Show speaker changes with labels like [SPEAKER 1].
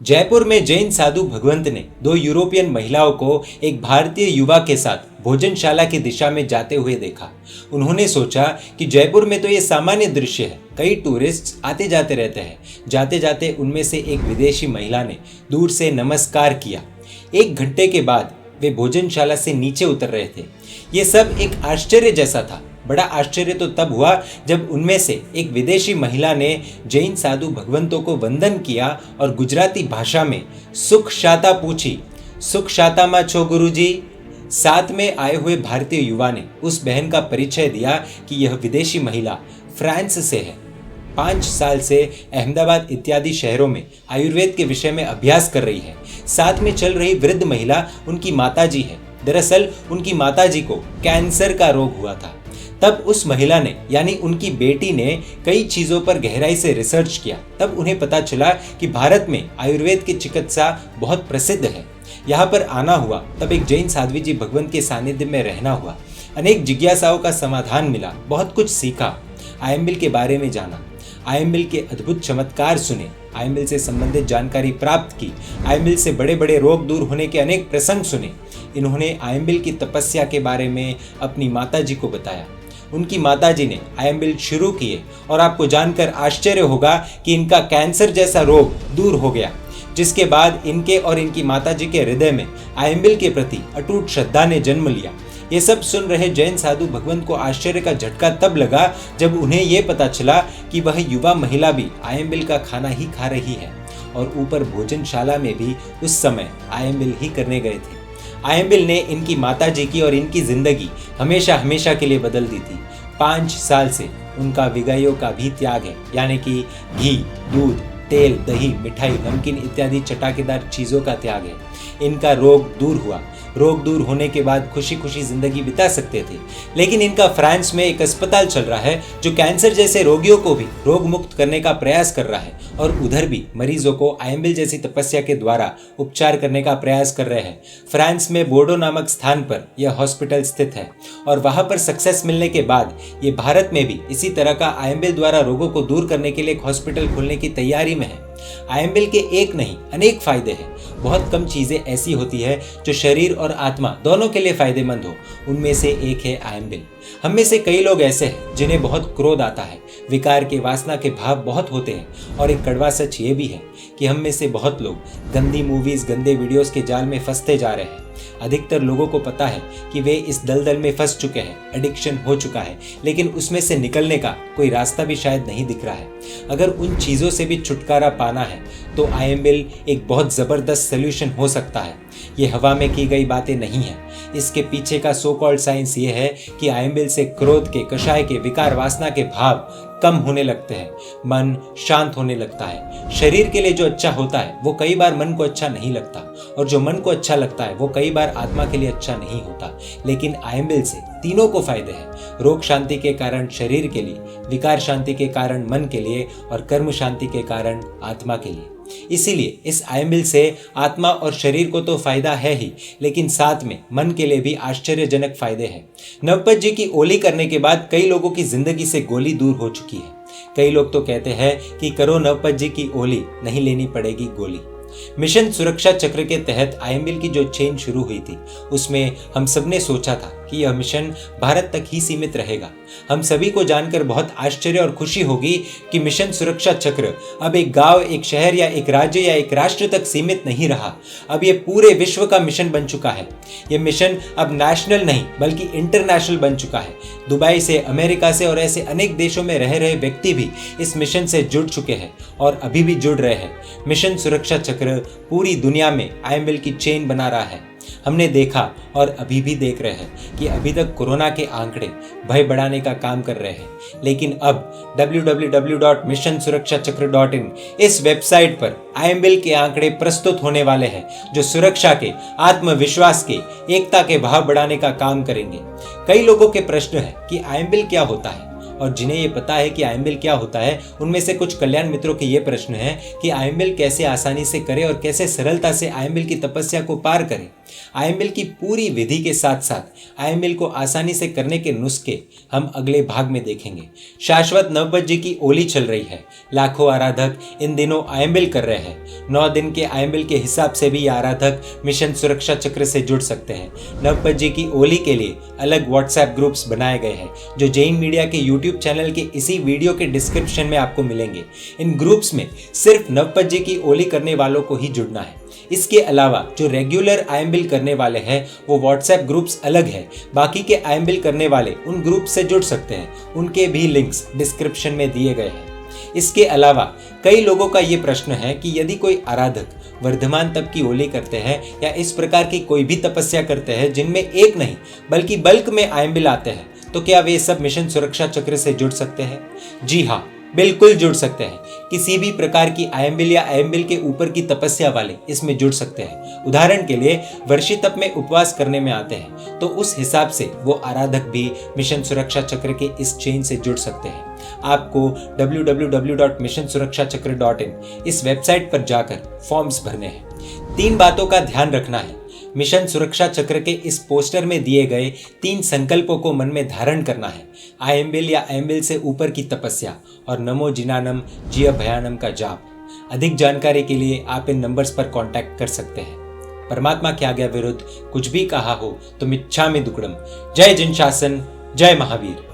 [SPEAKER 1] जयपुर में जैन साधु भगवंत ने दो यूरोपियन महिलाओं को एक भारतीय युवा के साथ भोजनशाला की दिशा में जाते हुए देखा। उन्होंने सोचा कि जयपुर में तो ये सामान्य दृश्य है, कई टूरिस्ट आते जाते रहते हैं। जाते जाते उनमें से एक विदेशी महिला ने दूर से नमस्कार किया। 1 घंटे के बाद वे भोजनशाला से नीचे उतर रहे थे। ये सब एक आश्चर्य जैसा था। बड़ा आश्चर्य तो तब हुआ जब उनमें से एक विदेशी महिला ने जैन साधु भगवंतों को वंदन किया और गुजराती भाषा में सुख शाता पूछी। सुख शाता मा छो गुरुजी। साथ में आए हुए भारतीय युवा ने उस बहन का परिचय दिया कि यह विदेशी महिला फ्रांस से है। 5 साल से अहमदाबाद इत्यादि शहरों में आयुर्वेद के विषय में अभ्यास कर रही है। साथ में चल रही वृद्ध महिला उनकी माताजी है। दरअसल उनकी माताजी को कैंसर का रोग हुआ था। तब उस महिला ने यानी उनकी बेटी ने कई चीज़ों पर गहराई से रिसर्च किया। तब उन्हें पता चला कि भारत में आयुर्वेद की चिकित्सा बहुत प्रसिद्ध है। यहाँ पर आना हुआ। तब एक जैन साध्वी जी भगवंत के सानिध्य में रहना हुआ। अनेक जिज्ञासाओं का समाधान मिला। बहुत कुछ सीखा। आयम्बिल के बारे में जाना। आयम्बिल के अद्भुत चमत्कार सुने। आयम्बिल से संबंधित जानकारी प्राप्त की। आयम्बिल से बड़े बड़े रोग दूर होने के अनेक प्रसंग सुने। इन्होंने आयम्बिल की तपस्या के बारे में अपनी माताजी को बताया। उनकी माताजी ने आयम्बिल शुरू किए और आपको जानकर आश्चर्य होगा कि इनका कैंसर जैसा रोग दूर हो गया, जिसके बाद इनके और इनकी माताजी के हृदय में आयम्बिल के प्रति अटूट श्रद्धा ने जन्म लिया। ये सब सुन रहे जैन साधु भगवंत को आश्चर्य का झटका तब लगा जब उन्हें ये पता चला कि वह युवा महिला भी आयम्बिल का खाना ही खा रही है और ऊपर भोजनशाला में भी उस समय आयम्बिल ही करने गए थे। आयम्बिल ने इनकी माताजी की और इनकी जिंदगी हमेशा हमेशा के लिए बदल दी थी। 5 साल से उनका विगाइयों का भी त्याग है, यानी कि घी, दूध, तेल, दही, मिठाई, नमकीन इत्यादि चटाकेदार चीज़ों का त्याग है। इनका रोग दूर हुआ। रोग दूर होने के बाद खुशी खुशी जिंदगी बिता सकते थे, लेकिन इनका फ्रांस में एक अस्पताल चल रहा है जो कैंसर जैसे रोगियों को भी रोग मुक्त करने का प्रयास कर रहा है और उधर भी मरीजों को आयम्बिल जैसी तपस्या के द्वारा उपचार करने का प्रयास कर रहे हैं। फ्रांस में बोर्डो नामक स्थान पर यह हॉस्पिटल स्थित है और वहां पर सक्सेस मिलने के बाद ये भारत में भी इसी तरह का आयम्बिल द्वारा रोगों को दूर करने के लिए एक हॉस्पिटल खोलने की तैयारी में है। आयम्बिल के एक नहीं अनेक फायदे हैं। बहुत कम चीजें ऐसी होती है जो शरीर और आत्मा दोनों के लिए फायदेमंद हो। उनमें से एक है आयम्बिल। हम में से कई लोग ऐसे हैं जिन्हें बहुत क्रोध आता है, विकार के वासना के भाव बहुत होते हैं और एक कड़वा सच ये भी है कि हम में से बहुत लोग गंदी मूवीज, गंदे वीडियोस के जाल में फंसते जा रहे हैं। अधिकतर लोगों को पता है कि वे इस दलदल में फंस चुके हैं, एडिक्शन हो चुका है, लेकिन उसमें से निकलने का कोई रास्ता भी शायद नहीं दिख रहा है। अगर उन चीज़ों से भी छुटकारा पाना है तो आयम्बिल एक बहुत ज़बरदस्त सोल्यूशन हो सकता है। ये हवा में की गई बातें नहीं है। इसके पीछे का सो कॉल्ड साइंस ये है कि आयम्बिल से क्रोध के, कषाय के, विकार, वासना के भाव कम होने लगते हैं, मन शांत होने लगता है। शरीर के लिए जो अच्छा होता है वो कई बार मन को अच्छा नहीं लगता और जो मन को अच्छा लगता है वो कई बार आत्मा के लिए अच्छा नहीं होता। लेकिन आयम्बिल से तीनों को फायदे हैं। रोग शांति के कारण शरीर के लिए, विकार शांति के कारण मन के लिए और कर्म शांति के कारण आत्मा के लिए। इसीलिए इस आयम्बिल से आत्मा और शरीर को तो फायदा है ही, लेकिन साथ में मन के लिए भी आश्चर्यजनक फायदे हैं। नवपत जी की ओली करने के बाद कई लोगों की जिंदगी से गोली दूर हो चुकी है। कई लोग तो कहते हैं कि करो नवपत जी की ओली, नहीं लेनी पड़ेगी गोली। मिशन सुरक्षा चक्र के तहत आयम्बिल की जो चेन शुरू हुई थी उसमें हम सबने सोचा था कि यह मिशन भारत तक ही सीमित रहेगा। हम सभी को जानकर बहुत आश्चर्य और खुशी होगी कि मिशन सुरक्षा चक्र अब एक गांव, एक शहर या एक राज्य या एक राष्ट्र तक सीमित नहीं रहा। अब ये पूरे विश्व का मिशन बन चुका है। ये मिशन अब नेशनल नहीं बल्कि इंटरनेशनल बन चुका है। दुबई से, अमेरिका से और ऐसे अनेक देशों में रह रहे व्यक्ति भी इस मिशन से जुड़ चुके हैं और अभी भी जुड़ रहे हैं। मिशन सुरक्षा चक्र पूरी दुनिया में आयम्बिल की चेन बना रहा है। हमने देखा और अभी भी देख रहे हैं कि अभी तक कोरोना के आंकड़े भय बढ़ाने का काम कर रहे हैं, लेकिन अब www.missionsurakshachakra.in इस वेबसाइट पर आयम्बिल के आंकड़े प्रस्तुत होने वाले हैं जो सुरक्षा के, आत्मविश्वास के, एकता के भाव बढ़ाने का काम करेंगे। कई लोगों के प्रश्न है कि आयम्बिल क्या होता है और जिन्हें ये पता है कि आयम्बिल क्या होता है, उनमें से कुछ कल्याण मित्रों के ये प्रश्न है कि आयम्बिल कैसे आसानी से करे और कैसे सरलता से आयम्बिल की तपस्या को पार करे। आयम्बिल की पूरी विधि के साथ साथ आयम्बिल को आसानी से करने के नुस्खे हम अगले भाग में देखेंगे। शाश्वत 9 जी की ओली चल रही है। लाखों आराधक इन दिनों आयम्बिल कर रहे हैं। 9 दिन के आयम्बिल के हिसाब से भी आराधक मिशन सुरक्षा चक्र से जुड़ सकते हैं। 9 जी की ओली के लिए अलग व्हाट्सएप ग्रुप्स बनाए गए हैं जो जैन मीडिया के यूट्यूब चैनल के इसी वीडियो के डिस्क्रिप्शन में आपको मिलेंगे। इन ग्रुप्स में सिर्फ 9 जी की ओली करने वालों को ही जुड़ना है। इसके अलावा जो रेगुलर आयम्बिल करने वाले हैं वो व्हाट्सएप ग्रुप्स अलग है। बाकी के आयम्बिल करने वाले उन ग्रुप से जुड़ सकते हैं। उनके भी लिंक्स डिस्क्रिप्शन में दिए गए हैं। इसके अलावा कई लोगों का ये प्रश्न है कि यदि कोई आराधक वर्धमान तप की ओली करते हैं या इस प्रकार की कोई भी तपस्या करते हैं जिनमें एक नहीं बल्कि बल्क में आयम्बिल आते हैं, तो क्या वे सब मिशन सुरक्षा चक्र से जुड़ सकते हैं? जी हाँ, बिल्कुल जुड़ सकते हैं। किसी भी प्रकार की आयम्बिल या आयम्बिल के ऊपर की तपस्या वाले इसमें जुड़ सकते हैं। उदाहरण के लिए वर्षी तप में उपवास करने में आते हैं तो उस हिसाब से वो आराधक भी मिशन सुरक्षा चक्र के इस चेन से जुड़ सकते हैं। आपको www.missionsurakshachakra.in इस वेबसाइट पर जाकर फॉर्म्स भरने हैं। 3 बातों का ध्यान रखना है। मिशन सुरक्षा चक्र के इस पोस्टर में दिए गए 3 संकल्पों को मन में धारण करना है। आयम्बिल या आयम्बिल से ऊपर की तपस्या और नमो जिनानम जिय भयानम का जाप। अधिक जानकारी के लिए आप इन नंबर्स पर कांटेक्ट कर सकते हैं। परमात्मा के आज्ञा विरुद्ध कुछ भी कहा हो तो मिच्छामि दुक्कडम। जय जिन शासन, जय महावीर।